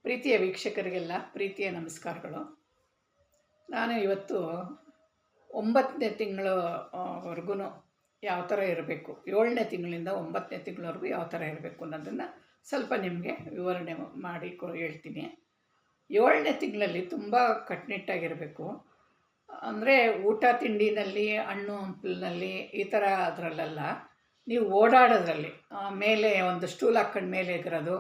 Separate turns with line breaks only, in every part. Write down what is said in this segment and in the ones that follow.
ಪ್ರೀತಿಯ ವೀಕ್ಷಕರಿಗೆಲ್ಲ ಪ್ರೀತಿಯ ನಮಸ್ಕಾರಗಳು. ನಾನು ಇವತ್ತು 9ನೇ ತಿಂಗಳು ವರ್ಗು ಯಾವ ಥರ ಇರಬೇಕು, 7ನೇ ತಿಂಗಳಿಂದ 9ನೇ ತಿಂಗಳವರೆಗೂ ಯಾವ ಥರ ಇರಬೇಕು ಅನ್ನೋದನ್ನು ಸ್ವಲ್ಪ ನಿಮಗೆ ವಿವರಣೆ ಮಾಡಿ ಹೇಳ್ತೀನಿ. 7ನೇ ತಿಂಗಳಲ್ಲಿ ತುಂಬ ಕಟ್ಟುನಿಟ್ಟಾಗಿರಬೇಕು. ಅಂದರೆ ಊಟ ತಿಂಡಿನಲ್ಲಿ, ಹಣ್ಣು ಹಂಪಲಿನಲ್ಲಿ, ಈ ಥರ ಅದರಲ್ಲೆಲ್ಲ ನೀವು ಓಡಾಡೋದ್ರಲ್ಲಿ, ಮೇಲೆ ಒಂದು ಸ್ಟೂಲ್ ಹಾಕ್ಕೊಂಡು ಮೇಲೆ ಎಗರೋದು,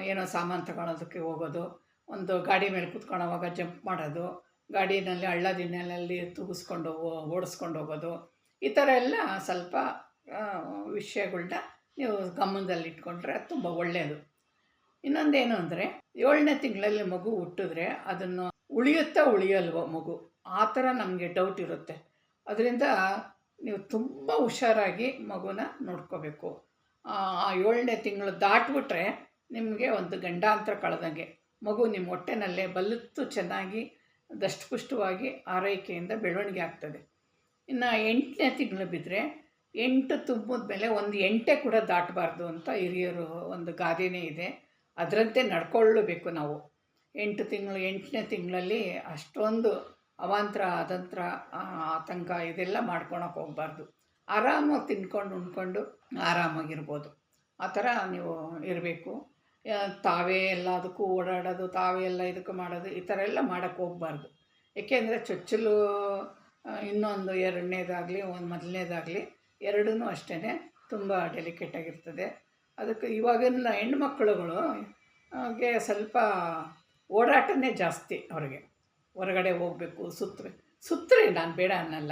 ಏನೋ ಸಾಮಾನು ತಗೊಳೋದಕ್ಕೆ ಹೋಗೋದು, ಒಂದು ಗಾಡಿ ಮೇಲೆ ಕೂತ್ಕೊಳ್ಳೋವಾಗ ಜಂಪ್ ಮಾಡೋದು, ಗಾಡಿನಲ್ಲಿ ಹಳ್ಳ ದಿನಲ್ಲಿ ತೂಗಿಸ್ಕೊಂಡು ಓಡಿಸ್ಕೊಂಡು ಹೋಗೋದು, ಈ ಥರ ಎಲ್ಲ ಸ್ವಲ್ಪ ವಿಷಯಗಳ್ನ ನೀವು ಗಮನದಲ್ಲಿಟ್ಕೊಂಡ್ರೆ ತುಂಬ ಒಳ್ಳೆಯದು. ಇನ್ನೊಂದೇನು ಅಂದರೆ 7ನೇ ತಿಂಗಳಲ್ಲಿ ಮಗು ಹುಟ್ಟಿದ್ರೆ ಅದನ್ನು ಉಳಿಯಲ್ವೋ ಮಗು, ಆ ಥರ ನಮಗೆ ಡೌಟ್ ಇರುತ್ತೆ. ಅದರಿಂದ ನೀವು ತುಂಬ ಹುಷಾರಾಗಿ ಮಗುನ ನೋಡ್ಕೋಬೇಕು. ಆ 7ನೇ ತಿಂಗಳು ದಾಟ್ಬಿಟ್ರೆ ನಿಮಗೆ ಒಂದು ಗಂಡಾಂತರ ಕಳೆದಂಗೆ. ಮಗು ನಿಮ್ಮ ಹೊಟ್ಟೆನಲ್ಲೇ ಬಲುತ್ತು ಚೆನ್ನಾಗಿ ದಷ್ಟಪುಷ್ಟವಾಗಿ ಆರೈಕೆಯಿಂದ ಬೆಳವಣಿಗೆ ಆಗ್ತದೆ. ಇನ್ನು 8ನೇ ತಿಂಗಳು ಬಿದ್ದರೆ 8 ತುಂಬಿದ ಮೇಲೆ ಒಂದು 8 ಕೂಡ ದಾಟಬಾರ್ದು ಅಂತ ಹಿರಿಯರು ಒಂದು ಗಾದೆನೇ ಇದೆ. ಅದರಂತೆ ನಡ್ಕೊಳ್ಳಬೇಕು ನಾವು. 8ನೇ ತಿಂಗಳಲ್ಲಿ ಅಷ್ಟೊಂದು ಅವಾಂತರ ಅದಂತರ ಆತಂಕ ಇದೆಲ್ಲ ಮಾಡ್ಕೊಳಕ್ಕೆ ಹೋಗಬಾರ್ದು. ಆರಾಮಾಗಿ ತಿನ್ಕೊಂಡು ಉಣ್ಕೊಂಡು ಆರಾಮಾಗಿರ್ಬೋದು. ಆ ಥರ ನೀವು ಇರಬೇಕು. ತಾವೇ ಎಲ್ಲದಕ್ಕೂ ಓಡಾಡೋದು, ತಾವೇ ಎಲ್ಲ ಇದಕ್ಕೆ ಮಾಡೋದು, ಈ ಥರ ಎಲ್ಲ ಮಾಡೋಕ್ಕೆ ಹೋಗಬಾರ್ದು. ಏಕೆಂದರೆ ಚೊಚ್ಚಲು ಇನ್ನೊಂದು 2ನೇದಾಗಲಿ ಮೊದಲನೇದಾಗಲಿ ಎರಡೂ ಅಷ್ಟೇ ತುಂಬ ಡೆಲಿಕೇಟಾಗಿರ್ತದೆ. ಅದಕ್ಕೆ ಇವಾಗಿನ ಹೆಣ್ಮಕ್ಳುಗಳು ಗೆ ಸ್ವಲ್ಪ ಓಡಾಟನೇ ಜಾಸ್ತಿ. ಅವ್ರಿಗೆ ಹೊರಗಡೆ ಹೋಗಬೇಕು, ಸುತ್ತರಿ, ನಾನು ಬೇಡ ಅನ್ನಲ್ಲ,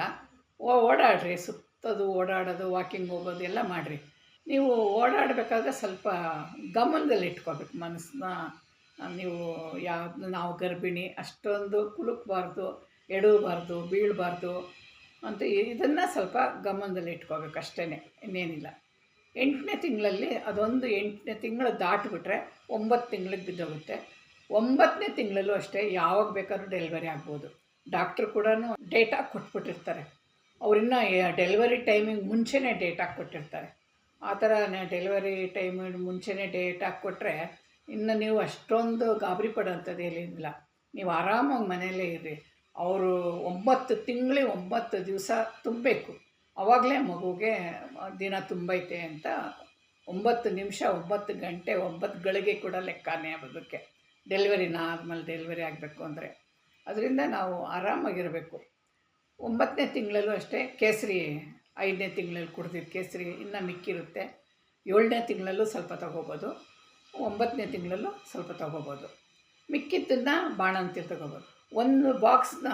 ಓಡಾಡ್ರಿ, ಸುತ್ತೋದು ಓಡಾಡೋದು ವಾಕಿಂಗ್ ಹೋಗೋದು ಎಲ್ಲ ಮಾಡಿರಿ. ನೀವು ಓಡಾಡಬೇಕಾದ್ರೆ ಸ್ವಲ್ಪ ಗಮನದಲ್ಲಿ ಇಟ್ಕೋಬೇಕು ಮನಸ್ಸನ್ನ. ನೀವು ಯಾವುದು ನಾವು ಗರ್ಭಿಣಿ ಅಷ್ಟೊಂದು ಕುಲುಕಬಾರ್ದು, ಎಡವಬಾರ್ದು, ಬೀಳಬಾರ್ದು ಅಂತ ಇದನ್ನು ಸ್ವಲ್ಪ ಗಮನದಲ್ಲಿ ಇಟ್ಕೋಬೇಕು ಅಷ್ಟೇ, ಇನ್ನೇನಿಲ್ಲ. 8ನೇ ತಿಂಗಳಲ್ಲಿ ಅದೊಂದು 8ನೇ ತಿಂಗಳು ದಾಟಿಬಿಟ್ರೆ 9 ತಿಂಗಳಿಗೆ ಬಿದ್ದೋಗುತ್ತೆ. 9ನೇ ತಿಂಗಳಲ್ಲೂ ಅಷ್ಟೇ ಯಾವಾಗ ಬೇಕಾದ್ರೂ ಡೆಲಿವರಿ ಆಗ್ಬೋದು. ಡಾಕ್ಟ್ರು ಕೂಡ ಡೇಟ್ ಹಾಕಿ ಕೊಟ್ಬಿಟ್ಟಿರ್ತಾರೆ. ಅವರಿನ್ನ ಡೆಲಿವರಿ ಟೈಮಿಂಗ್ ಮುಂಚೆನೇ ಡೇಟ್ ಹಾಕ್ಕೊಟ್ಟಿರ್ತಾರೆ. ಆ ಥರ ಡೆಲಿವರಿ ಟೈಮ್ ಮುಂಚೆನೇ ಡೇಟ್ ಹಾಕ್ಕೊಟ್ರೆ ಇನ್ನು ನೀವು ಅಷ್ಟೊಂದು ಗಾಬರಿ ಪಡೋಂಥದ್ದು ಏನಿಲ್ಲ. ನೀವು ಆರಾಮಾಗಿ ಮನೆಯಲ್ಲೇ ಇರ್ರಿ. ಅವರು 9 ತಿಂಗಳಿಗೆ 9 ದಿವಸ ತುಂಬಬೇಕು. ಆವಾಗಲೇ ಮಗುಗೆ ದಿನ ತುಂಬೈತೆ ಅಂತ 9 ನಿಮಿಷ, 9 ಗಂಟೆ, 9 ಗಳಿಗೆ ಕೂಡ ಲೆಕ್ಕನೇ ಅದಕ್ಕೆ. ನಾರ್ಮಲ್ ಡೆಲಿವರಿ ಆಗಬೇಕು ಅಂದರೆ ಅದರಿಂದ ನಾವು ಆರಾಮಾಗಿರಬೇಕು. 9ನೇ ತಿಂಗಳಲ್ಲೂ ಅಷ್ಟೇ ಕೇಸರಿ 5ನೇ ತಿಂಗಳಲ್ಲಿ ಕುಡ್ದಿದ್ದು ಕೇಸರಿ ಇನ್ನು ಮಿಕ್ಕಿರುತ್ತೆ. 7ನೇ ತಿಂಗಳಲ್ಲೂ ಸ್ವಲ್ಪ ತೊಗೋಬೋದು, 9ನೇ ತಿಂಗಳಲ್ಲೂ ಸ್ವಲ್ಪ ತೊಗೋಬೋದು. ಮಿಕ್ಕಿದ್ದನ್ನು ಬಾಣಂತಿ ತೊಗೋಬೋದು. ಒಂದು ಬಾಕ್ಸ್ನ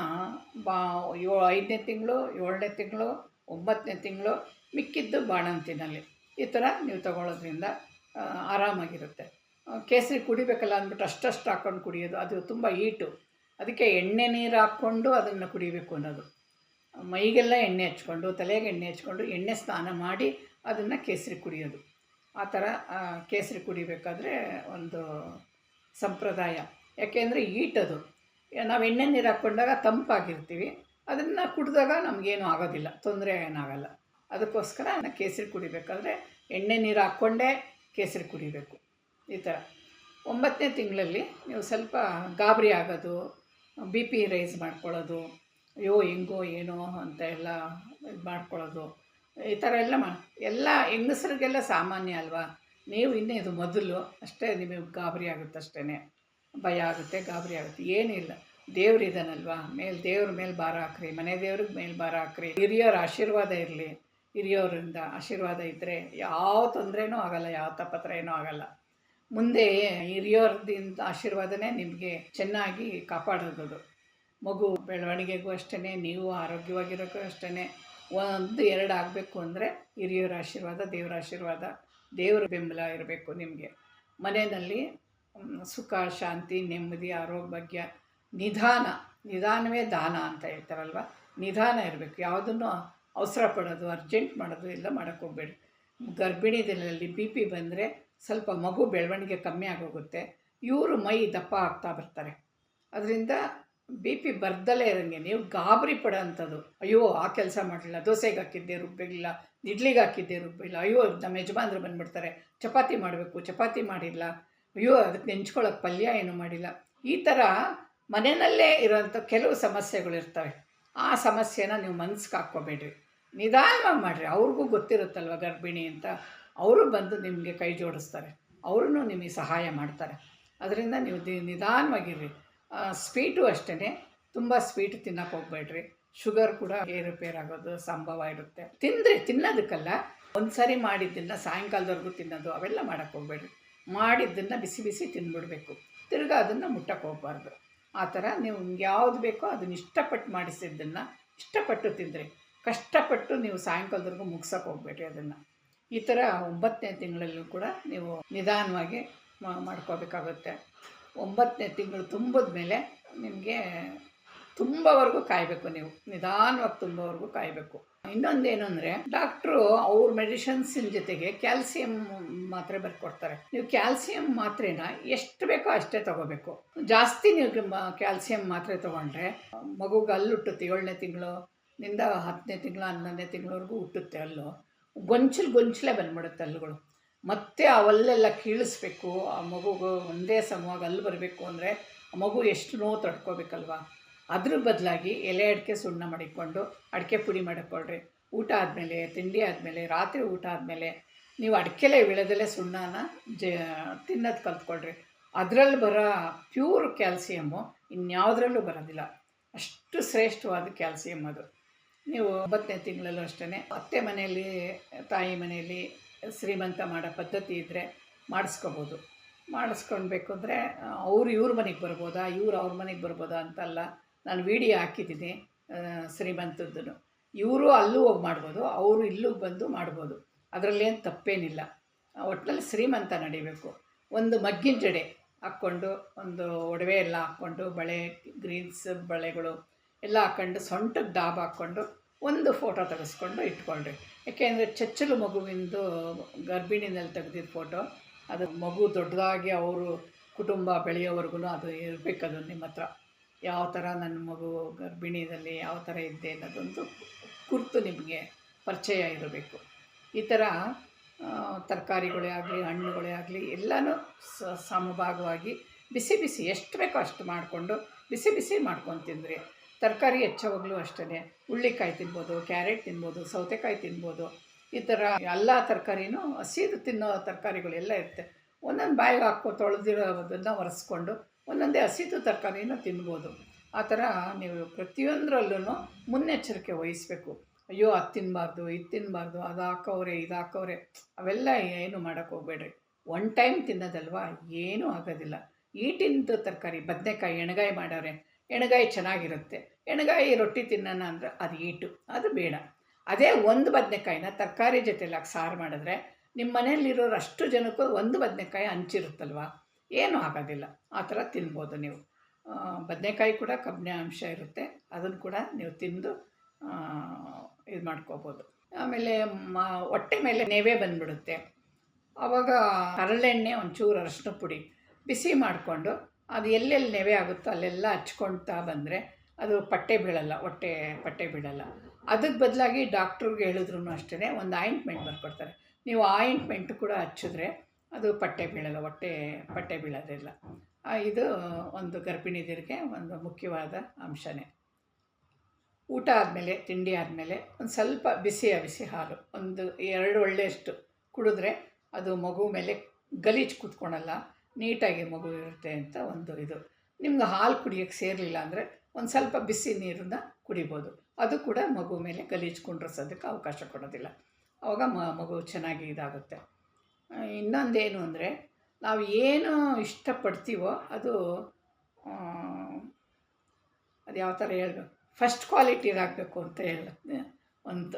5ನೇ ತಿಂಗಳು, 7ನೇ ತಿಂಗಳು, 9ನೇ ತಿಂಗಳು, ಮಿಕ್ಕಿದ್ದು ಬಾಣಂತಿನಲ್ಲಿ. ಈ ಥರ ನೀವು ತೊಗೊಳ್ಳೋದ್ರಿಂದ ಆರಾಮಾಗಿರುತ್ತೆ. ಕೇಸರಿ ಕುಡಿಬೇಕಲ್ಲ ಅಂದ್ಬಿಟ್ಟು ಅಷ್ಟಷ್ಟು ಹಾಕ್ಕೊಂಡು ಕುಡಿಯೋದು ಅದು ತುಂಬ ಹೀಟು. ಅದಕ್ಕೆ ಎಣ್ಣೆ ನೀರು ಹಾಕ್ಕೊಂಡು ಅದನ್ನು ಕುಡಿಬೇಕು ಅನ್ನೋದು. ಮೈಗೆಲ್ಲ ಎಣ್ಣೆ ಹಚ್ಕೊಂಡು, ತಲೆಗೆ ಎಣ್ಣೆ ಹಚ್ಕೊಂಡು, ಎಣ್ಣೆ ಸ್ನಾನ ಮಾಡಿ ಅದನ್ನು ಕೇಸರಿ ಕುಡಿಯೋದು. ಆ ಥರ ಕೇಸರಿ ಕುಡಿಬೇಕಾದ್ರೆ ಒಂದು ಸಂಪ್ರದಾಯ. ಯಾಕೆಂದರೆ ಹೀಟದು. ನಾವು ಎಣ್ಣೆ ನೀರು ಹಾಕ್ಕೊಂಡಾಗ ತಂಪಾಗಿರ್ತೀವಿ, ಅದನ್ನು ಕುಡಿದಾಗ ನಮಗೇನು ಆಗೋದಿಲ್ಲ, ತೊಂದರೆ ಏನಾಗಲ್ಲ. ಅದಕ್ಕೋಸ್ಕರ ಕೇಸರಿ ಕುಡಿಬೇಕಾದ್ರೆ ಎಣ್ಣೆ ನೀರು ಹಾಕ್ಕೊಂಡೇ ಕೇಸರಿ ಕುಡಿಬೇಕು. ಈ ಥರ 9ನೇ ತಿಂಗಳಲ್ಲಿ ನೀವು ಸ್ವಲ್ಪ ಗಾಬರಿ ಆಗೋದು, BP ರೈಸ್ ಮಾಡ್ಕೊಳ್ಳೋದು, ಅಯ್ಯೋ ಹೆಂಗೋ ಏನೋ ಅಂತ ಎಲ್ಲ ಇದು ಮಾಡ್ಕೊಳ್ಳೋದು, ಈ ಥರ ಎಲ್ಲ ಹೆಂಗಸರಿಗೆಲ್ಲ ಸಾಮಾನ್ಯ ಅಲ್ವಾ. ನೀವು ಇನ್ನೂ ಇದು ಮೊದಲು ಅಷ್ಟೇ, ನಿಮಗೆ ಗಾಬರಿ ಆಗುತ್ತೆ ಅಷ್ಟೇ, ಭಯ ಆಗುತ್ತೆ, ಗಾಬರಿ ಆಗುತ್ತೆ, ಏನಿಲ್ಲ. ದೇವ್ರಿದ್ದಾನಲ್ವಾ, ದೇವ್ರ ಮೇಲೆ ಭಾರ ಹಾಕ್ರಿ, ಮನೆ ದೇವ್ರಿಗೆ ಮೇಲೆ ಭಾರ ಹಾಕ್ರಿ. ಹಿರಿಯರ ಆಶೀರ್ವಾದ ಇರಲಿ. ಹಿರಿಯವರಿಂದ ಆಶೀರ್ವಾದ ಇದ್ದರೆ ಯಾವ ತೊಂದರೆನೂ ಆಗೋಲ್ಲ, ಯಾವ ತಾಪತ್ರ ಏನೂ ಆಗೋಲ್ಲ. ಮುಂದೆ ಹಿರಿಯರದಿಂದ ಆಶೀರ್ವಾದನೇ ನಿಮಗೆ ಚೆನ್ನಾಗಿ ಕಾಪಾಡೋದು. ಮಗು ಬೆಳವಣಿಗೆಗೂ ಅಷ್ಟೇ, ನೀವು ಆರೋಗ್ಯವಾಗಿರೋಕ್ಕೂ ಅಷ್ಟೇ. 1, 2 ಆಗಬೇಕು ಅಂದರೆ ಹಿರಿಯರ ಆಶೀರ್ವಾದ, ದೇವರ ಆಶೀರ್ವಾದ, ದೇವರ ಬೆಂಬಲ ಇರಬೇಕು ನಿಮಗೆ. ಮನೆಯಲ್ಲಿ ಸುಖ, ಶಾಂತಿ, ನೆಮ್ಮದಿ, ಆರೋಗ್ಯ, ನಿಧಾನವೇ ದಾನ ಅಂತ ಹೇಳ್ತಾರಲ್ವ, ನಿಧಾನ ಇರಬೇಕು. ಯಾವುದನ್ನು ಅವಸರ ಪಡೋದು, ಅರ್ಜೆಂಟ್ ಮಾಡೋದು ಎಲ್ಲ ಮಾಡೋಕ್ಕೆ ಹೋಗಬೇಡಿ. ಗರ್ಭಿಣಿದಲ್ಲಿ BP ಬಂದರೆ ಸ್ವಲ್ಪ ಮಗು ಬೆಳವಣಿಗೆ ಕಮ್ಮಿ ಆಗೋಗುತ್ತೆ. ಇವರು ಮೈ ದಪ್ಪ ಆಗ್ತಾ ಬರ್ತಾರೆ. ಅದರಿಂದ BP ಬರ್ದಲೇ ಇರೋಂಗೆ ನೀವು ಗಾಬರಿ ಪಡೋ ಅಂಥದ್ದು. ಅಯ್ಯೋ ಆ ಕೆಲಸ ಮಾಡಲಿಲ್ಲ, ದೋಸೆಗೆ ಹಾಕಿದ್ದೆ ರುಬ್ಬಿಲ್ಲ, ಇಡ್ಲಿಗೆ ಹಾಕಿದ್ದೆ ರುಬ್ಬಿಲ್ಲ, ಅಯ್ಯೋ ನಮ್ಮ ಯಜಮಾನ್ರು ಬಂದುಬಿಡ್ತಾರೆ, ಚಪಾತಿ ಮಾಡಬೇಕು, ಚಪಾತಿ ಮಾಡಿಲ್ಲ, ಅಯ್ಯೋ ಅದಕ್ಕೆ ನೆಂಚ್ಕೊಳ್ಳೋಕೆ ಪಲ್ಯ ಏನೂ ಮಾಡಿಲ್ಲ. ಈ ಥರ ಮನೆಯಲ್ಲೇ ಇರೋಂಥ ಕೆಲವು ಸಮಸ್ಯೆಗಳಿರ್ತವೆ. ಆ ಸಮಸ್ಯೆನ ನೀವು ಮನ್ಸಿಗೆ ಹಾಕ್ಕೋಬೇಡ್ರಿ, ನಿಧಾನವಾಗಿ ಮಾಡಿರಿ. ಅವ್ರಿಗೂ ಗೊತ್ತಿರುತ್ತಲ್ವ ಗರ್ಭಿಣಿ ಅಂತ, ಅವರು ಬಂದು ನಿಮಗೆ ಕೈ ಜೋಡಿಸ್ತಾರೆ, ಅವ್ರೂ ನಿಮಗೆ ಸಹಾಯ ಮಾಡ್ತಾರೆ. ಅದರಿಂದ ನೀವು ನಿಧಾನವಾಗಿರ್ರಿ. ಸ್ವೀಟು ಅಷ್ಟೇ, ತುಂಬ ಸ್ವೀಟ್ ತಿನ್ನೋಕೆ ಹೋಗ್ಬೇಡ್ರಿ. ಶುಗರ್ ಕೂಡ ಏರುಪೇರಾಗೋದು ಸಂಭವ ಇರುತ್ತೆ. ತಿನ್ನೋದಕ್ಕಲ್ಲ, ಒಂದು ಸಾರಿ ಮಾಡಿದ್ದನ್ನು ಸಾಯಂಕಾಲದವರೆಗೂ ತಿನ್ನೋದು ಅವೆಲ್ಲ ಮಾಡೋಕ್ಕೆ ಹೋಗ್ಬೇಡ್ರಿ. ಮಾಡಿದ್ದನ್ನು ಬಿಸಿ ಬಿಸಿ ತಿಂದ್ಬಿಡ್ಬೇಕು, ತಿರ್ಗಿ ಅದನ್ನು ಮುಟ್ಟಕ್ಕೆ ಹೋಗ್ಬಾರ್ದು. ಆ ಥರ ನೀವು ಯಾವುದು ಬೇಕೋ ಅದನ್ನು ಇಷ್ಟಪಟ್ಟು ಮಾಡಿಸಿದ್ದನ್ನು ಇಷ್ಟಪಟ್ಟು ತಿಂದ್ರಿ. ಕಷ್ಟಪಟ್ಟು ನೀವು ಸಾಯಂಕಾಲದವರೆಗೂ ಮುಗ್ಸೋಕೆ ಹೋಗ್ಬೇಡ್ರಿ ಅದನ್ನು. ಈ ಥರ 9ನೇ ತಿಂಗಳಲ್ಲೂ ಕೂಡ ನೀವು ನಿಧಾನವಾಗಿ ಮಾಡ್ಕೋಬೇಕಾಗುತ್ತೆ. 9ನೇ ತಿಂಗಳು ತುಂಬಿದ ಮೇಲೆ ನಿಮಗೆ ತುಂಬವರೆಗೂ ಕಾಯಬೇಕು, ನೀವು ನಿಧಾನವಾಗಿ ತುಂಬವರೆಗೂ ಕಾಯಬೇಕು. ಇನ್ನೊಂದೇನು ಅಂದರೆ, ಡಾಕ್ಟ್ರು ಅವ್ರ ಮೆಡಿಷನ್ಸಿನ ಜೊತೆಗೆ ಕ್ಯಾಲ್ಸಿಯಂ ಮಾತ್ರೆ ಬರ್ಕೊಡ್ತಾರೆ. ನೀವು ಕ್ಯಾಲ್ಸಿಯಂ ಮಾತ್ರೆನ ಎಷ್ಟು ಬೇಕೋ ಅಷ್ಟೇ ತೊಗೋಬೇಕು. ಜಾಸ್ತಿ ನೀವು ಕ್ಯಾಲ್ಸಿಯಂ ಮಾತ್ರೆ ತೊಗೊಂಡ್ರೆ ಮಗುಗೆ ಹಲ್ಲು ಹುಟ್ಟುತ್ತೆ. 7ನೇ ತಿಂಗಳಿಂದ 10ನೇ ತಿಂಗಳು 11ನೇ ತಿಂಗಳವರೆಗೂ ಹುಟ್ಟುತ್ತೆ ಹಲ್ಲು. ಗೊಂಚಲೇ ಬಂದ್ಬಿಡುತ್ತೆ ಹಲ್ಲುಗಳು. ಮತ್ತೆ ಅವೆಲ್ಲ ಕೀಳಿಸ್ಬೇಕು. ಆ ಮಗುಗೆ ಒಂದೇ ಸಮವಾಗಿ ಹಲ್ಲು ಬರಬೇಕು ಅಂದರೆ ಆ ಮಗು ಎಷ್ಟು ನೋವು ತಡ್ಕೋಬೇಕಲ್ವ. ಅದ್ರ ಬದಲಾಗಿ ಎಲೆ ಅಡಿಕೆ ಸುಣ್ಣ ಮಾಡಿಕೊಂಡು ಅಡಿಕೆ ಪುಡಿ ಮಾಡಿಕೊಳ್ಳ್ರಿ. ಊಟ ಆದಮೇಲೆ, ತಿಂಡಿ ಆದಮೇಲೆ, ರಾತ್ರಿ ಊಟ ಆದಮೇಲೆ ನೀವು ಅಡಿಕೆಲೆ ವಿಳದಲ್ಲೇ ಸುಣ್ಣನ ತಿನ್ನೋದು ಕಲ್ತ್ಕೊಳ್ರಿ. ಅದರಲ್ಲಿ ಬರೋ ಪ್ಯೂರ್ ಕ್ಯಾಲ್ಸಿಯಮ್ಮು ಇನ್ಯಾವುದ್ರಲ್ಲೂ ಬರೋದಿಲ್ಲ. ಅಷ್ಟು ಶ್ರೇಷ್ಠವಾದ ಕ್ಯಾಲ್ಸಿಯಮ್ ಅದು. ನೀವು 9ನೇ ತಿಂಗಳಲ್ಲೂ ಅಷ್ಟೇ, ಅತ್ತೆ ಮನೆಯಲ್ಲಿ ತಾಯಿ ಮನೆಯಲ್ಲಿ ಶ್ರೀಮಂತ ಮಾಡೋ ಪದ್ಧತಿ ಇದ್ದರೆ ಮಾಡಿಸ್ಕೋಬೋದು. ಮಾಡಿಸ್ಕೊಳ್ಬೇಕು ಅಂದರೆ ಇವ್ರ ಮನೆಗೆ ಬರ್ಬೋದಾ, ಅವ್ರ ಮನೆಗೆ ಬರ್ಬೋದಾ ಅಂತಲ್ಲ. ನಾನು ವಿಡಿಯೋ ಹಾಕಿದ್ದೀನಿ ಶ್ರೀಮಂತದ್ದು. ಇವರು ಅಲ್ಲೂ ಹೋಗಿ ಮಾಡ್ಬೋದು, ಅವರು ಇಲ್ಲಿಗೆ ಬಂದು ಮಾಡ್ಬೋದು. ಅದರಲ್ಲೇನು ತಪ್ಪೇನಿಲ್ಲ. ಒಟ್ಟಿನಲ್ಲಿ ಶ್ರೀಮಂತ ನಡಿಬೇಕು. ಒಂದು ಮಗ್ಗಿನ ಜಡೆ ಹಾಕ್ಕೊಂಡು, ಒಂದು ಒಡವೆ ಎಲ್ಲ ಹಾಕ್ಕೊಂಡು, ಬಳೆ, ಗ್ರೀನ್ಸ್ ಬಳೆಗಳು ಎಲ್ಲ ಹಾಕ್ಕೊಂಡು, ಸೊಂಟಕ್ಕೆ ಡಾಬ್ ಹಾಕ್ಕೊಂಡು ಒಂದು ಫೋಟೋ ತೆಗೆಸ್ಕೊಂಡು ಇಟ್ಕೊಳ್ರಿ. ಯಾಕೆಂದರೆ ಚಚ್ಚಲು ಮಗುವಿಂದು ಗರ್ಭಿಣಿನಲ್ಲಿ ತೆಗೆದಿದ್ದ ಫೋಟೋ, ಅದು ಮಗು ದೊಡ್ಡದಾಗಿ ಅವರು ಕುಟುಂಬ ಬೆಳೆಯೋವರೆಗೂ ಅದು ಇರಬೇಕದು ನಿಮ್ಮ ಹತ್ರ. ಯಾವ ಥರ ನನ್ನ ಮಗು ಗರ್ಭಿಣಿಯಲ್ಲಿ ಯಾವ ಥರ ಇದ್ದೆ ಅನ್ನೋದೊಂದು ಕುರಿತು ನಿಮಗೆ ಪರಿಚಯ ಇರಬೇಕು. ಈ ಥರ ತರಕಾರಿಗಳೇ ಆಗಲಿ, ಹಣ್ಣುಗಳೇ ಆಗಲಿ ಎಲ್ಲನೂ ಸಮಭಾಗವಾಗಿ ಬಿಸಿ ಬಿಸಿ ಎಷ್ಟು ಬೇಕೋ ಅಷ್ಟು ಮಾಡಿಕೊಂಡು ಬಿಸಿ ಬಿಸಿ ಮಾಡ್ಕೊಂಡು ತಿಂದ್ರಿ. ತರಕಾರಿ ಹೆಚ್ಚಾವಾಗಲೂ ಅಷ್ಟೇ, ಹುಳ್ಳಿಕಾಯಿ ತಿನ್ಬೋದು, ಕ್ಯಾರೆಟ್ ತಿನ್ಬೋದು, ಸೌತೆಕಾಯಿ ತಿನ್ಬೋದು. ಈ ಥರ ಎಲ್ಲ ತರಕಾರಿನೂ ಹಸಿದು ತಿನ್ನೋ ತರಕಾರಿಗಳೆಲ್ಲ ಇರುತ್ತೆ. ಒಂದೊಂದು ಬಾಯಿಗೆ ತೊಳೆದಿರೋದನ್ನು ಒರೆಸ್ಕೊಂಡು ಒಂದೊಂದೇ ಹಸಿದು ತರಕಾರಿನ ತಿನ್ಬೋದು. ಆ ಥರ ನೀವು ಪ್ರತಿಯೊಂದರಲ್ಲೂ ಮುನ್ನೆಚ್ಚರಿಕೆ ವಹಿಸಬೇಕು. ಅಯ್ಯೋ ಅದು ತಿನ್ನಬಾರ್ದು, ಇದು ತಿನ್ನಬಾರ್ದು, ಅದು ಹಾಕವ್ರೆ, ಇದು ಹಾಕವ್ರೆ, ಅವೆಲ್ಲ ಏನು ಮಾಡೋಕ್ಕೆ ಹೋಗ್ಬೇಡ್ರಿ. ಒನ್ ಟೈಮ್ ತಿನ್ನೋದಲ್ವ, ಏನೂ ಆಗೋದಿಲ್ಲ. ಈಟಿಂದು ತರಕಾರಿ, ಬದನೆಕಾಯಿ ಎಣ್ಗಾಯಿ ಮಾಡವ್ರೆ, ಎಣ್ಗಾಯಿ ಚೆನ್ನಾಗಿರುತ್ತೆ. ಎಣ್ಗಾಯಿ ರೊಟ್ಟಿ ತಿನ್ನೋಣ ಅಂದರೆ ಅದು ಈಟು, ಅದು ಬೇಡ. ಅದೇ ಒಂದು ಬದನೆಕಾಯಿನ ತರಕಾರಿ ಜೊತೆಲಿ ಸಾರು ಮಾಡಿದ್ರೆ ನಿಮ್ಮ ಮನೆಯಲ್ಲಿರೋರು ಅಷ್ಟು ಜನಕ್ಕೂ ಒಂದು ಬದನೆಕಾಯಿ ಹಂಚಿರುತ್ತಲ್ವ, ಏನೂ ಆಗೋದಿಲ್ಲ. ಆ ಥರ ತಿನ್ಬೋದು ನೀವು. ಬದನೆಕಾಯಿ ಕೂಡ ಕಬ್ಬಿಣ ಅಂಶ ಇರುತ್ತೆ, ಅದನ್ನು ಕೂಡ ನೀವು ತಿಂದು ಇದು ಮಾಡ್ಕೋಬೋದು. ಆಮೇಲೆ ಹೊಟ್ಟೆ ಮೇಲೆ ನೆವೆ ಬಂದುಬಿಡುತ್ತೆ. ಆವಾಗ ಹರಳೆಣ್ಣೆ ಒಂಚೂರು ಅರಶಿನ ಪುಡಿ ಬಿಸಿ ಮಾಡಿಕೊಂಡು ಅದು ಎಲ್ಲೆಲ್ಲಿ ನೆವೆ ಆಗುತ್ತೋ ಅಲ್ಲೆಲ್ಲ ಹಚ್ಕೊಳ್ತಾ ಬಂದರೆ ಅದು ಪಟ್ಟೆ ಬೀಳಲ್ಲ, ಹೊಟ್ಟೆ ಪಟ್ಟೆ ಬೀಳಲ್ಲ. ಅದಕ್ಕೆ ಬದಲಾಗಿ ಡಾಕ್ಟ್ರಿಗೆ ಹೇಳಿದ್ರು ಅಷ್ಟೇ ಒಂದು ಆಯಿಂಟ್ಮೆಂಟ್ ಬರ್ಕೊಡ್ತಾರೆ. ನೀವು ಆಯಿಂಟ್ಮೆಂಟ್ ಕೂಡ ಹಚ್ಚಿದ್ರೆ ಅದು ಪಟ್ಟೆ ಬೀಳಲ್ಲ, ಹೊಟ್ಟೆ ಪಟ್ಟೆ ಬೀಳೋದಿಲ್ಲ. ಇದು ಒಂದು ಗರ್ಭಿಣಿಯರಿಗೆ ಒಂದು ಮುಖ್ಯವಾದ ಅಂಶನೇ. ಊಟ ಆದಮೇಲೆ, ತಿಂಡಿ ಆದಮೇಲೆ ಒಂದು ಸ್ವಲ್ಪ ಬಿಸಿ ಹಾಲು ಒಂದು 2 ಒಳ್ಳೆಯಷ್ಟು ಕುಡಿದ್ರೆ ಅದು ಮಗು ಮೇಲೆ ಗಲೀಜು ಕೂತ್ಕೊಳಲ್ಲ, ನೀಟಾಗಿ ಮಗು ಇರುತ್ತೆ ಅಂತ ಒಂದು ಇದು. ನಿಮ್ಗೆ ಹಾಲು ಕುಡಿಯೋಕ್ಕೆ ಸೇರಲಿಲ್ಲ ಅಂದರೆ ಒಂದು ಸ್ವಲ್ಪ ಬಿಸಿ ನೀರನ್ನ ಕುಡಿಬೋದು. ಅದು ಕೂಡ ಮಗು ಮೇಲೆ ಗಲೀಜು ಕುಂಡ್ರಿಸೋದಕ್ಕೆ ಅವಕಾಶ ಕೊಡೋದಿಲ್ಲ. ಆವಾಗ ಮಗು ಚೆನ್ನಾಗಿ ಇದಾಗುತ್ತೆ. ಇನ್ನೊಂದೇನು ಅಂದರೆ, ನಾವು ಏನು ಇಷ್ಟಪಡ್ತೀವೋ ಅದು ಯಾವ ಥರ ಹೇಳಬೇಕು, ಫಸ್ಟ್ ಕ್ವಾಲಿಟಿದಾಗಬೇಕು ಅಂತ ಒಂದು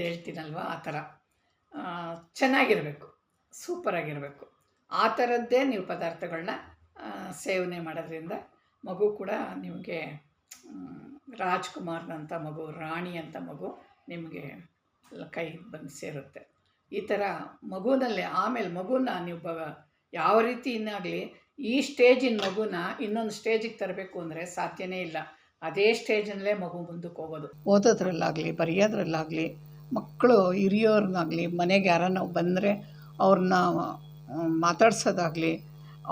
ಹೇಳ್ತೀನಲ್ವ, ಆ ಥರ ಚೆನ್ನಾಗಿರಬೇಕು, ಸೂಪರಾಗಿರಬೇಕು. ಆ ಥರದ್ದೇ ನೀವು ಪದಾರ್ಥಗಳನ್ನ ಸೇವನೆ ಮಾಡೋದ್ರಿಂದ ಮಗು ಕೂಡ ನಿಮಗೆ ರಾಜ್ಕುಮಾರ್ನಂಥ ಮಗು, ರಾಣಿ ಅಂತ ಮಗು ನಿಮಗೆ ಕೈ ಬಂದು ಸೇರುತ್ತೆ. ಈ ಥರ ಮಗುನಲ್ಲಿ ಆಮೇಲೆ ಮಗುನ ನೀವು ಯಾವ ರೀತಿಯಾಗಲಿ ಈ ಸ್ಟೇಜಿನ ಮಗುನ ಇನ್ನೊಂದು ಸ್ಟೇಜಿಗೆ ತರಬೇಕು ಅಂದರೆ ಸಾಧ್ಯನೇ ಇಲ್ಲ. ಅದೇ ಸ್ಟೇಜಲ್ಲೇ ಮಗು ಮುಂದಕ್ಕೆ ಹೋಗೋದು. ಓದೋದ್ರಲ್ಲಾಗಲಿ, ಬರೆಯೋದ್ರಲ್ಲಾಗಲಿ, ಮಕ್ಕಳು ಹಿರಿಯೋರ್ನಾಗಲಿ, ಮನೆಗೆ ಯಾರನ್ನ ಬಂದರೆ ಅವ್ರನ್ನ ಮಾತಾಡ್ಸೋದಾಗಲಿ,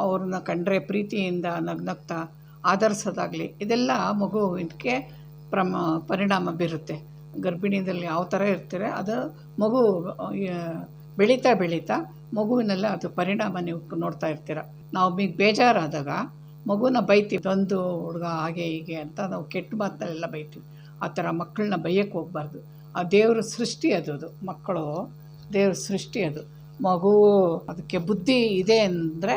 ಅವ್ರನ್ನ ಕಂಡ್ರೆ ಪ್ರೀತಿಯಿಂದ ನಗ್ನಗ್ತಾ ಆಧರಿಸೋದಾಗಲಿ, ಇದೆಲ್ಲ ಮಗುವಿಗೆ ಪರಿಣಾಮ ಬೀರುತ್ತೆ. ಗರ್ಭಿಣಿಯಲ್ಲಿ ಯಾವ ಥರ ಇರ್ತೀರ ಅದು ಮಗು ಬೆಳೀತಾ ಬೆಳೀತಾ ಮಗುವಿನೆಲ್ಲ ಅದು ಪರಿಣಾಮ ನೀವು ನೋಡ್ತಾ ಇರ್ತೀರ. ನಾವು ಬೇಜಾರಾದಾಗ ಮಗುನ ಬೈತೀವಿ, ಒಂದು ಹುಡುಗ ಹಾಗೆ ಹೀಗೆ ಅಂತ ನಾವು ಕೆಟ್ಟ ಮಾತನ್ನೆಲ್ಲ ಬೈತೀವಿ. ಆ ಥರ ಮಕ್ಕಳನ್ನ ಬೈಯಕ್ಕೆ ಹೋಗ್ಬಾರ್ದು. ಆ ದೇವ್ರ ಸೃಷ್ಟಿ ಅದು ಮಕ್ಕಳು ದೇವ್ರ ಸೃಷ್ಟಿ ಅದು. ಮಗು ಅದಕ್ಕೆ ಬುದ್ಧಿ ಇದೆ ಅಂದರೆ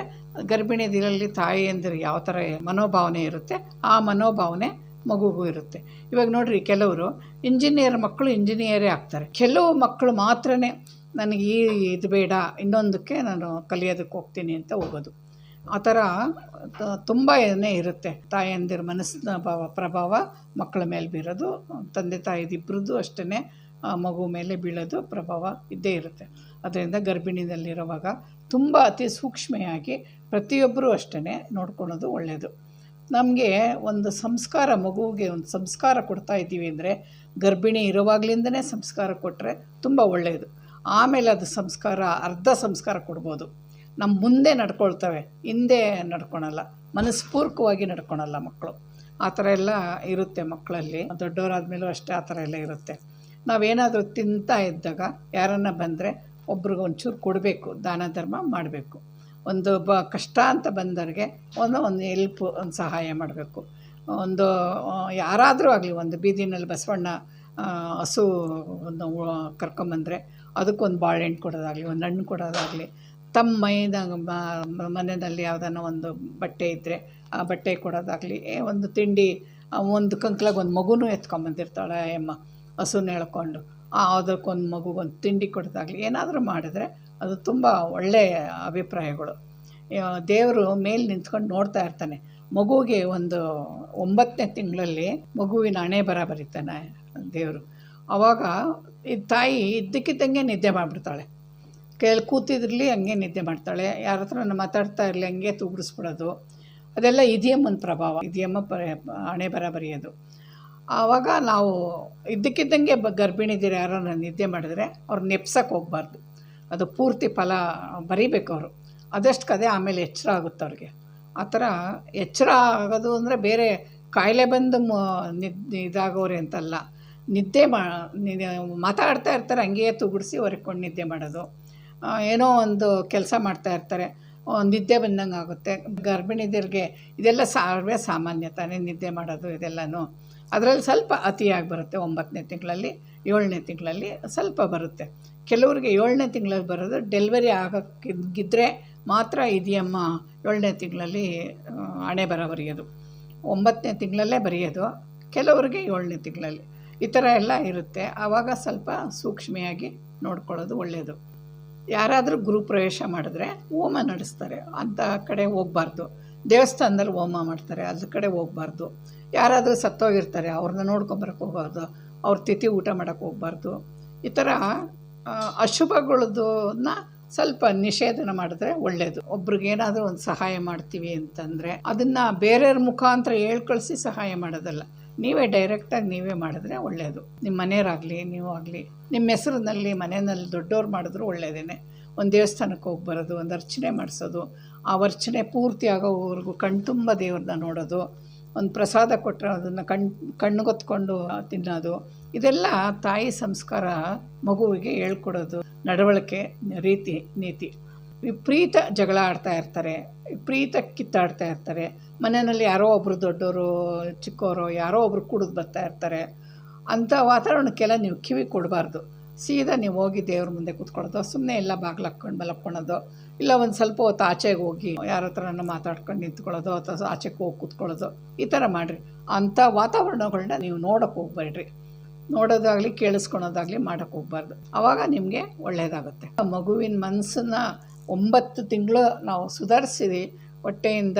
ಗರ್ಭಿಣಿ ದಿನಲ್ಲಿ ತಾಯಿಯಂದಿರು ಯಾವ ಥರ ಮನೋಭಾವನೆ ಇರುತ್ತೆ ಆ ಮನೋಭಾವನೆ ಮಗುಗೂ ಇರುತ್ತೆ. ಇವಾಗ ನೋಡಿರಿ, ಕೆಲವರು ಇಂಜಿನಿಯರ್ ಮಕ್ಕಳು ಇಂಜಿನಿಯರೇ ಆಗ್ತಾರೆ. ಕೆಲವು ಮಕ್ಕಳು ಮಾತ್ರ ನನಗೆ ಇದು ಬೇಡ, ಇನ್ನೊಂದಕ್ಕೆ ನಾನು ಕಲಿಯೋದಕ್ಕೆ ಹೋಗ್ತೀನಿ ಅಂತ ಹೋಗೋದು. ಆ ಥರ ತುಂಬ ಏನೇ ಇರುತ್ತೆ. ತಾಯಂದಿರ ಮನಸ್ಸಿನ ಪ್ರಭಾವ ಮಕ್ಕಳ ಮೇಲೆ ಬೀರೋದು, ತಂದೆ ತಾಯಿದಿಬ್ಬರದ್ದು ಅಷ್ಟೇ ಮಗು ಮೇಲೆ ಬೀಳೋದು ಪ್ರಭಾವ ಇದ್ದೇ ಇರುತ್ತೆ. ಅದರಿಂದ ಗರ್ಭಿಣಿಯಲ್ಲಿರುವಾಗ ತುಂಬ ಅತಿ ಸೂಕ್ಷ್ಮೆಯಾಗಿ ಪ್ರತಿಯೊಬ್ಬರೂ ಅಷ್ಟೇ ನೋಡ್ಕೊಳೋದು ಒಳ್ಳೆಯದು. ನಮಗೆ ಒಂದು ಸಂಸ್ಕಾರ, ಮಗುವಿಗೆ ಒಂದು ಸಂಸ್ಕಾರ ಕೊಡ್ತಾ ಇದ್ದೀವಿ ಅಂದರೆ ಗರ್ಭಿಣಿ ಇರುವಾಗಲಿಂದನೇ ಸಂಸ್ಕಾರ ಕೊಟ್ಟರೆ ತುಂಬ ಒಳ್ಳೆಯದು. ಆಮೇಲೆ ಅದು ಸಂಸ್ಕಾರ ಅರ್ಧ ಸಂಸ್ಕಾರ ಕೊಡ್ಬೋದು. ನಮ್ಮ ಮುಂದೆ ನಡ್ಕೊಳ್ತವೆ, ಹಿಂದೆ ನಡ್ಕೊಳಲ್ಲ, ಮನಸ್ಪೂರ್ವಕವಾಗಿ ನಡ್ಕೊಳಲ್ಲ ಮಕ್ಕಳು. ಆ ಥರ ಎಲ್ಲ ಇರುತ್ತೆ ಮಕ್ಕಳಲ್ಲಿ. ದೊಡ್ಡವರಾದ್ಮೇಲೂ ಅಷ್ಟೇ ಆ ಥರ ಎಲ್ಲ ಇರುತ್ತೆ. ನಾವೇನಾದರೂ ತಿಂತಾ ಇದ್ದಾಗ ಯಾರನ್ನ ಬಂದರೆ ಒಬ್ರಿಗೆ ಒಂಚೂರು ಕೊಡಬೇಕು, ದಾನ ಧರ್ಮ ಮಾಡಬೇಕು. ಒಂದು ಕಷ್ಟ ಅಂತ ಬಂದವ್ರಿಗೆ ಒಂದು ಹೆಲ್ಪು, ಒಂದು ಸಹಾಯ ಮಾಡಬೇಕು. ಒಂದು ಯಾರಾದರೂ ಆಗಲಿ, ಒಂದು ಬೀದಿನಲ್ಲಿ ಬಸವಣ್ಣ ಹಸು ಒಂದು ಕರ್ಕೊಂಬಂದರೆ ಅದಕ್ಕೊಂದು ಬಾಳೆಹಣ್ಣು ಕೊಡೋದಾಗಲಿ, ಒಂದು ಹಣ್ಣು ಕೊಡೋದಾಗಲಿ, ತಮ್ಮ ಮನೆಯಲ್ಲಿ ಯಾವುದನ್ನ ಒಂದು ಬಟ್ಟೆ ಇದ್ದರೆ ಆ ಬಟ್ಟೆ ಕೊಡೋದಾಗಲಿ, ಒಂದು ತಿಂಡಿ, ಒಂದು ಕಂಕ್ಲಾಗ ಒಂದು ಮಗುನೂ ಎತ್ಕೊಂಬಂದಿರ್ತಾಳೆ ಅಮ್ಮ ಹಸುನ ಎಳ್ಕೊಂಡು, ಅದಕ್ಕೊಂದು ಮಗುಗೊಂದು ತಿಂಡಿ ಕೊಡೋದಾಗಲಿ, ಏನಾದರೂ ಮಾಡಿದ್ರೆ ಅದು ತುಂಬ ಒಳ್ಳೆಯ ಅಭಿಪ್ರಾಯಗಳು. ದೇವರು ಮೇಲೆ ನಿಂತ್ಕೊಂಡು ನೋಡ್ತಾ ಇರ್ತಾನೆ. ಮಗುವಿಗೆ ಒಂದು 9ನೇ ತಿಂಗಳಲ್ಲಿ ಮಗುವಿನ ಹಣೆ ಬರ ಬರೀತಾನೆ ದೇವರು. ಆವಾಗ ಈ ತಾಯಿ ಇದ್ದಕ್ಕಿದ್ದಂಗೆ ನಿದ್ದೆ ಮಾಡಿಬಿಡ್ತಾಳೆ. ಕೂತಿದ್ರಲ್ಲಿ ಹಂಗೆ ನಿದ್ದೆ ಮಾಡ್ತಾಳೆ, ಯಾರ ಹತ್ರ ಮಾತಾಡ್ತಾ ಇರಲಿ ಹಂಗೆ ತೂಗಿಸ್ಬಿಡೋದು. ಅದೆಲ್ಲ ಇದಿಯಮ್ಮನ ಪ್ರಭಾವ, ಇದಿಯಮ್ಮ ಹಣೆ ಬರ ಬರೆಯೋದು. ಆವಾಗ ನಾವು ಇದ್ದಕ್ಕಿದ್ದಂಗೆ ಗರ್ಭಿಣಿದಿರು ಯಾರನ್ನ ನಿದ್ದೆ ಮಾಡಿದ್ರೆ ಅವ್ರು ನೆಪ್ಸಕ್ಕೆ ಹೋಗ್ಬಾರ್ದು. ಅದು ಪೂರ್ತಿ ಫಲ ಬರೀಬೇಕು ಅವರು, ಅದಷ್ಟು ಕದೆ ಆಮೇಲೆ ಎಚ್ಚರ ಆಗುತ್ತೆ ಅವ್ರಿಗೆ. ಆ ಥರ ಎಚ್ಚರ ಆಗೋದು ಅಂದರೆ ಬೇರೆ ಕಾಯಿಲೆ ಬಂದು ಇದಾಗೋರೆ ಅಂತಲ್ಲ, ನಿದ್ದೆ ಮಾತಾಡ್ತಾ ಇರ್ತಾರೆ ಹಂಗೆಯೇ ತೂಗಿಡಿಸಿ ಹೊರ್ಕೊಂಡು ನಿದ್ದೆ ಮಾಡೋದು. ಏನೋ ಒಂದು ಕೆಲಸ ಮಾಡ್ತಾ ಇರ್ತಾರೆ, ನಿದ್ದೆ ಬಂದಂಗೆ ಆಗುತ್ತೆ. ಗರ್ಭಿಣಿದಿರಿಗೆ ಇದೆಲ್ಲ ಸರ್ವೇ ಸಾಮಾನ್ಯ ತಾನೇ ನಿದ್ದೆ ಮಾಡೋದು ಇದೆಲ್ಲನೂ. ಅದರಲ್ಲಿ ಸ್ವಲ್ಪ ಅತಿಯಾಗಿ ಬರುತ್ತೆ. 9ನೇ ತಿಂಗಳಲ್ಲಿ 7ನೇ ತಿಂಗಳಲ್ಲಿ ಸ್ವಲ್ಪ ಬರುತ್ತೆ. ಕೆಲವ್ರಿಗೆ 7ನೇ ತಿಂಗಳಲ್ಲಿ ಬರೋದು ಡೆಲಿವರಿ ಆಗೋಕ್ಕಿದ್ರೆ ಮಾತ್ರ ಇದೆಯಮ್ಮ 7ನೇ ತಿಂಗಳಲ್ಲಿ ಹಣೆ ಬರ ಬರೆಯೋದು, 9ನೇ ತಿಂಗಳಲ್ಲೇ ಬರೆಯೋದು, ಕೆಲವ್ರಿಗೆ 7ನೇ ತಿಂಗಳಲ್ಲಿ. ಈ ಥರ ಎಲ್ಲ ಇರುತ್ತೆ. ಆವಾಗ ಸ್ವಲ್ಪ ಸೂಕ್ಷ್ಮೆಯಾಗಿ ನೋಡ್ಕೊಳ್ಳೋದು ಒಳ್ಳೆಯದು. ಯಾರಾದರೂ ಗೃಹಪ್ರವೇಶ ಮಾಡಿದ್ರೆ ಹೋಮ ನಡೆಸ್ತಾರೆ, ಅಂಥ ಕಡೆ ಹೋಗಬಾರ್ದು. ದೇವಸ್ಥಾನದಲ್ಲಿ ಹೋಮ ಮಾಡ್ತಾರೆ, ಅದ್ರ ಕಡೆ ಹೋಗಬಾರ್ದು. ಯಾರಾದರೂ ಸತ್ತೋಗಿರ್ತಾರೆ ಅವ್ರನ್ನ ನೋಡ್ಕೊಂಬರಕ್ಕೆ ಹೋಗೋದು, ಅವ್ರ ತಿಥಿ ಊಟ ಮಾಡೋಕ್ಕೆ ಹೋಗಬಾರ್ದು. ಈ ಥರ ಅಶುಭಗಳದನ್ನ ಸ್ವಲ್ಪ ನಿಷೇಧನ ಮಾಡಿದ್ರೆ ಒಳ್ಳೆಯದು. ಒಬ್ರಿಗೇನಾದರೂ ಒಂದು ಸಹಾಯ ಮಾಡ್ತೀವಿ ಅಂತಂದರೆ ಅದನ್ನು ಬೇರೆಯವ್ರ ಮುಖಾಂತರ ಹೇಳ್ಕಳಿಸಿ ಸಹಾಯ ಮಾಡೋದಲ್ಲ, ನೀವೇ ಡೈರೆಕ್ಟಾಗಿ ನೀವೇ ಮಾಡಿದ್ರೆ ಒಳ್ಳೆಯದು. ನಿಮ್ಮ ಮನೆಯವರಾಗಲಿ ನೀವು ಆಗಲಿ, ನಿಮ್ಮ ಹೆಸರಿನಲ್ಲಿ ಮನೆಯಲ್ಲಿ ದೊಡ್ಡವ್ರು ಮಾಡಿದ್ರು ಒಳ್ಳೆಯದೇ. ಒಂದು ದೇವಸ್ಥಾನಕ್ಕೆ ಹೋಗಿ ಬರೋದು, ಒಂದು ಅರ್ಚನೆ ಮಾಡಿಸೋದು, ಆ ಅರ್ಚನೆ ಪೂರ್ತಿ ಆಗೋವರೆಗೂ ಕಣ್ತುಂಬ ದೇವ್ರನ್ನ ನೋಡೋದು, ಒಂದು ಪ್ರಸಾದ ಕೊಟ್ಟರೆ ಅದನ್ನು ಕಣ್ಣಿಗೊತ್ಕೊಂಡು ತಿನ್ನೋದು, ಇದೆಲ್ಲ ತಾಯಿ ಸಂಸ್ಕಾರ ಮಗುವಿಗೆ ಹೇಳ್ಕೊಡೋದು. ನಡವಳಿಕೆ, ರೀತಿ ನೀತಿ. ವಿಪರೀತ ಜಗಳ ಆಡ್ತಾ ಇರ್ತಾರೆ, ವಿಪರೀತ ಕಿತ್ತಾಡ್ತಾ ಇರ್ತಾರೆ. ಮನೆಯಲ್ಲಿ ಯಾರೋ ಒಬ್ಬರು ದೊಡ್ಡವರು ಚಿಕ್ಕವರು ಯಾರೋ ಒಬ್ರು ಕುಡಿದು ಬರ್ತಾ ಇರ್ತಾರೆ. ಅಂಥ ವಾತಾವರಣಕ್ಕೆಲ್ಲ ನೀವು ಕಿವಿ ಕೊಡಬಾರ್ದು. ಸೀದಾ ನೀವು ಹೋಗಿ ದೇವ್ರ ಮುಂದೆ ಕೂತ್ಕೊಳ್ಳೋದು, ಸುಮ್ಮನೆ ಎಲ್ಲ ಬಾಗಿಲು ಹಾಕ್ಕೊಂಡು ಮಲಕ್ಕೊಳೋದು, ಇಲ್ಲ ಒಂದು ಸ್ವಲ್ಪ ಹೊತ್ತು ಆಚೆಗೆ ಹೋಗಿ ಯಾರ ಹತ್ರನ ಮಾತಾಡ್ಕೊಂಡು ನಿಂತ್ಕೊಳ್ಳೋದು ಅಥವಾ ಆಚೆಗೆ ಹೋಗಿ ಕೂತ್ಕೊಳ್ಳೋದು, ಈ ಥರ ಮಾಡಿರಿ. ಅಂಥ ವಾತಾವರಣಗಳನ್ನ ನೀವು ನೋಡೋಕ್ಕೆ ಹೋಗ್ಬೇಡ್ರಿ. ನೋಡೋದಾಗಲಿ ಕೇಳಿಸ್ಕೊಳೋದಾಗಲಿ ಮಾಡೋಕ್ಕೆ ಹೋಗ್ಬಾರ್ದು. ಆವಾಗ ನಿಮಗೆ ಒಳ್ಳೆಯದಾಗುತ್ತೆ. ಮಗುವಿನ ಮನಸ್ಸನ್ನು 9 ತಿಂಗಳು ನಾವು ಸುಧಾರಿಸಿ ಹೊಟ್ಟೆಯಿಂದ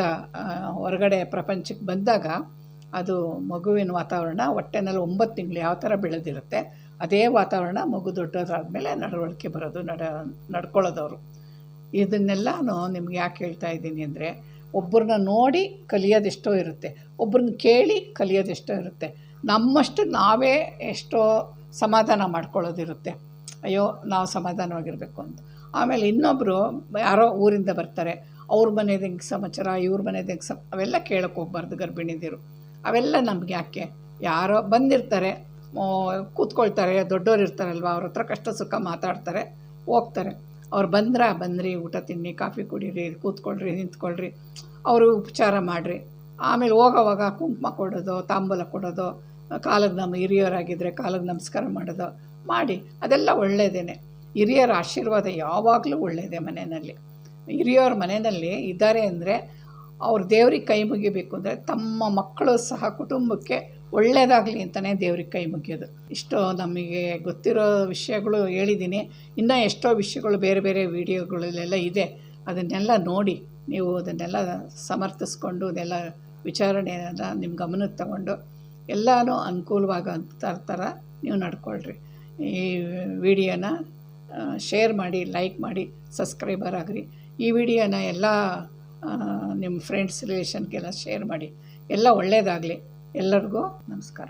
ಹೊರಗಡೆ ಪ್ರಪಂಚಕ್ಕೆ ಬಂದಾಗ ಅದು ಮಗುವಿನ ವಾತಾವರಣ ಹೊಟ್ಟೆನಲ್ಲಿ 9 ತಿಂಗಳು ಯಾವ ಥರ ಬೆಳೆದಿರುತ್ತೆ ಅದೇ ವಾತಾವರಣ ಮಗು ದೊಡ್ಡದಾದ್ಮೇಲೆ ನಡವಳಿಕೆ ಬರೋದು, ನಡ್ಕೊಳ್ಳೋದವರು. ಇದನ್ನೆಲ್ಲ ನಿಮ್ಗೆ ಯಾಕೆ ಹೇಳ್ತಾ ಇದ್ದೀನಿ ಅಂದರೆ, ಒಬ್ಬರನ್ನ ನೋಡಿ ಕಲಿಯೋದೆಷ್ಟೋ ಇರುತ್ತೆ, ಒಬ್ರನ್ನ ಕೇಳಿ ಕಲಿಯೋದೆಷ್ಟೋ ಇರುತ್ತೆ. ನಮ್ಮಷ್ಟು ನಾವೇ ಎಷ್ಟೋ ಸಮಾಧಾನ ಮಾಡ್ಕೊಳ್ಳೋದಿರುತ್ತೆ, ಅಯ್ಯೋ ನಾವು ಸಮಾಧಾನವಾಗಿರಬೇಕು ಅಂತ. ಆಮೇಲೆ ಇನ್ನೊಬ್ಬರು ಯಾರೋ ಊರಿಂದ ಬರ್ತಾರೆ, ಅವ್ರ ಮನೇದು ಹೆಂಗೆ ಸಮಾಚಾರ, ಇವ್ರ ಮನೇದು ಹೆಂಗೆ ಅವೆಲ್ಲ ಕೇಳೋಕ್ಕೆ ಹೋಗ್ಬಾರ್ದು ಗರ್ಭಿಣಿದಿರು. ಅವೆಲ್ಲ ನಮ್ಗೆ ಯಾಕೆ? ಯಾರೋ ಬಂದಿರ್ತಾರೆ, ಕೂತ್ಕೊಳ್ತಾರೆ, ದೊಡ್ಡೋರು ಇರ್ತಾರಲ್ವ, ಅವ್ರ ಹತ್ರ ಕಷ್ಟ ಸುಖ ಮಾತಾಡ್ತಾರೆ, ಹೋಗ್ತಾರೆ. ಅವ್ರು ಬಂದ್ರಿ, ಊಟ ತಿನ್ನಿ, ಕಾಫಿ ಕುಡೀರಿ, ಕೂತ್ಕೊಳ್ರಿ, ನಿಂತ್ಕೊಳ್ರಿ, ಅವರು ಉಪಚಾರ ಮಾಡಿರಿ. ಆಮೇಲೆ ಹೋಗೋವಾಗ ಕುಂಕುಮ ಕೊಡೋದು, ತಾಂಬೂಲ ಕೊಡೋದು, ಕಾಲಿಗೆ ನಮ್ಮ ಹಿರಿಯರಾಗಿದ್ದರೆ ಕಾಲಿಗೆ ನಮಸ್ಕಾರ ಮಾಡೋದು ಮಾಡಿ. ಅದೆಲ್ಲ ಒಳ್ಳೆಯದೇ. ಹಿರಿಯರ ಆಶೀರ್ವಾದ ಯಾವಾಗಲೂ ಒಳ್ಳೆಯದೇ. ಮನೆಯಲ್ಲಿ ಹಿರಿಯವ್ರ ಮನೆಯಲ್ಲಿ ಇದ್ದಾರೆ ಅಂದರೆ ಅವ್ರು ದೇವ್ರಿಗೆ ಕೈ ಮುಗಿಬೇಕು ಅಂದರೆ ತಮ್ಮ ಮಕ್ಕಳು ಸಹ ಕುಟುಂಬಕ್ಕೆ ಒಳ್ಳೆಯದಾಗಲಿ ಅಂತಲೇ ದೇವ್ರಿಗೆ ಕೈ ಮುಗಿಯೋದು. ಇಷ್ಟು ನಮಗೆ ಗೊತ್ತಿರೋ ವಿಷಯಗಳು ಹೇಳಿದ್ದೀನಿ. ಇನ್ನೂ ಎಷ್ಟೋ ವಿಷಯಗಳು ಬೇರೆ ಬೇರೆ ವೀಡಿಯೋಗಳಲ್ಲೆಲ್ಲ ಇದೆ. ಅದನ್ನೆಲ್ಲ ನೋಡಿ ನೀವು ಅದನ್ನೆಲ್ಲ ಸಮರ್ಥಿಸ್ಕೊಂಡು ಅದೆಲ್ಲ ವಿಚಾರಣೆಯನ್ನು ನಿಮ್ಮ ಗಮನಕ್ಕೆ ತಗೊಂಡು ಎಲ್ಲನೂ ಅನುಕೂಲವಾಗೋ ಥರ ನೀವು ನಡ್ಕೊಳ್ರಿ. ಈ ವಿಡಿಯೋನ ಶೇರ್ ಮಾಡಿ, ಲೈಕ್ ಮಾಡಿ, ಸಬ್ಸ್ಕ್ರೈಬರ್ ಆಗಿರಿ. ಈ ವಿಡಿಯೋನ ಎಲ್ಲ ನಿಮ್ಮ ಫ್ರೆಂಡ್ಸ್ ರಿಲೇಷನ್ಗೆಲ್ಲ ಶೇರ್ ಮಾಡಿ. ಎಲ್ಲ ಒಳ್ಳೆಯದಾಗಲಿ. ಎಲ್ಲರಿಗೂ ನಮಸ್ಕಾರ.